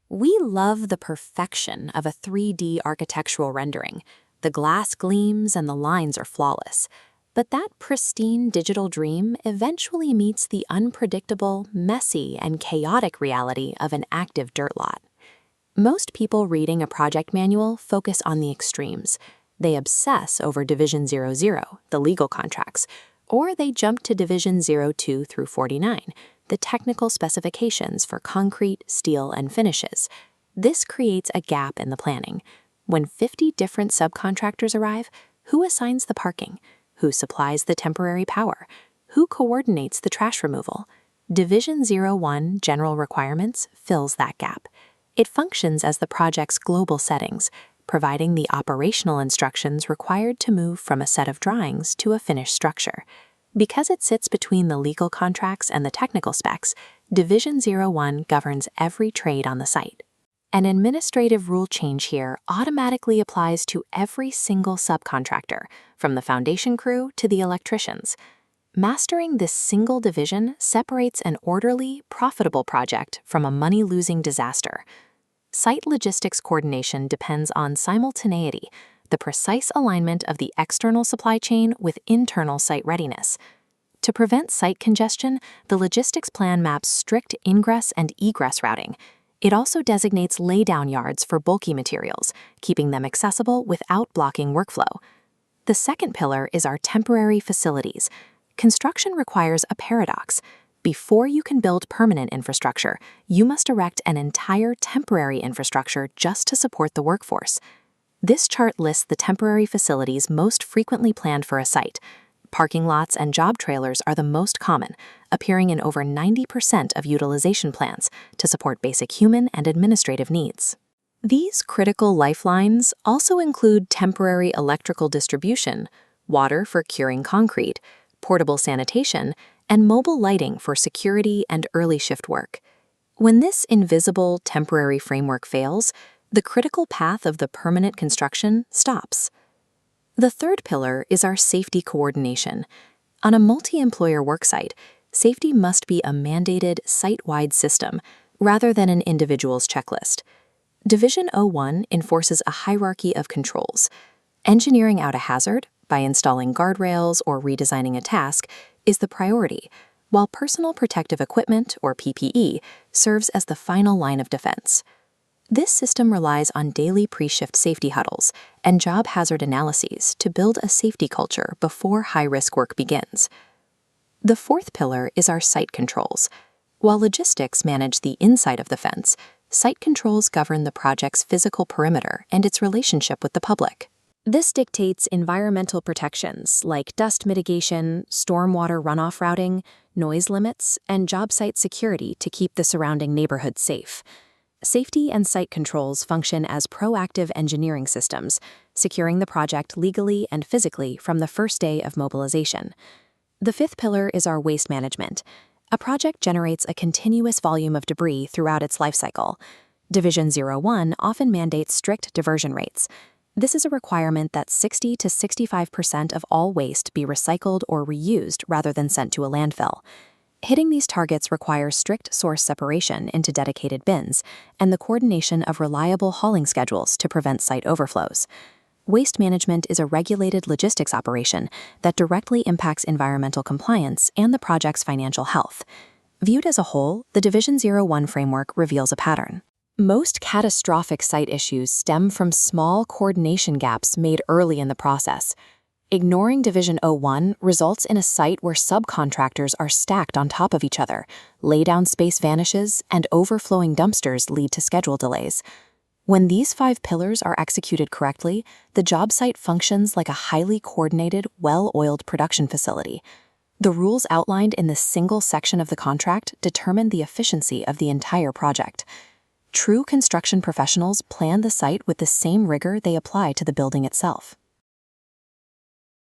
We love the perfection of a 3D architectural rendering. The glass gleams and the lines are flawless. But that pristine digital dream eventually meets the unpredictable, messy, and chaotic reality of an active dirt lot. Most people reading a project manual focus on the extremes. They obsess over Division 00, the legal contracts, or they jump to Division 02 through 49, the technical specifications for concrete, steel, and finishes. This creates a gap in the planning. When 50 different subcontractors arrive, who assigns the parking? Who supplies the temporary power? Who coordinates the trash removal? Division 01 General Requirements fills that gap. It functions as the project's global settings, providing the operational instructions required to move from a set of drawings to a finished structure. Because it sits between the legal contracts and the technical specs, Division 01 governs every trade on the site. An administrative rule change here automatically applies to every single subcontractor, from the foundation crew to the electricians. Mastering this single division separates an orderly, profitable project from a money-losing disaster. Site logistics coordination depends on simultaneity, the precise alignment of the external supply chain with internal site readiness. To prevent site congestion, the logistics plan maps strict ingress and egress routing. It also designates laydown yards for bulky materials, keeping them accessible without blocking workflow. The second pillar is our temporary facilities. Construction requires a paradox. Before you can build permanent infrastructure, you must erect an entire temporary infrastructure just to support the workforce. This chart lists the temporary facilities most frequently planned for a site. Parking lots and job trailers are the most common, appearing in over 90% of utilization plans to support basic human and administrative needs. These critical lifelines also include temporary electrical distribution, water for curing concrete, portable sanitation, and mobile lighting for security and early shift work. When this invisible temporary framework fails, the critical path of the permanent construction stops. The third pillar is our safety coordination. On a multi-employer worksite, safety must be a mandated site-wide system rather than an individual's checklist. Division 01 enforces a hierarchy of controls. Engineering out a hazard by installing guardrails or redesigning a task is the priority, while personal protective equipment, or PPE, serves as the final line of defense. This system relies on daily pre-shift safety huddles and job hazard analyses to build a safety culture before high-risk work begins. The fourth pillar is our site controls. While logistics manage the inside of the fence, site controls govern the project's physical perimeter and its relationship with the public. This dictates environmental protections like dust mitigation, stormwater runoff routing, noise limits, and job site security to keep the surrounding neighborhood safe. Safety and site controls function as proactive engineering systems, securing the project legally and physically from the first day of mobilization. The fifth pillar is our waste management. A project generates a continuous volume of debris throughout its life cycle. Division 01 often mandates strict diversion rates. This is a requirement that 60 to 65% of all waste be recycled or reused rather than sent to a landfill. Hitting these targets requires strict source separation into dedicated bins and the coordination of reliable hauling schedules to prevent site overflows. Waste management is a regulated logistics operation that directly impacts environmental compliance and the project's financial health. Viewed as a whole, the Division 01 framework reveals a pattern. Most catastrophic site issues stem from small coordination gaps made early in the process. Ignoring Division 01 results in a site where subcontractors are stacked on top of each other, laydown space vanishes, and overflowing dumpsters lead to schedule delays. When these 5 pillars are executed correctly, the job site functions like a highly coordinated, well-oiled production facility. The rules outlined in this single section of the contract determine the efficiency of the entire project. True construction professionals plan the site with the same rigor they apply to the building itself.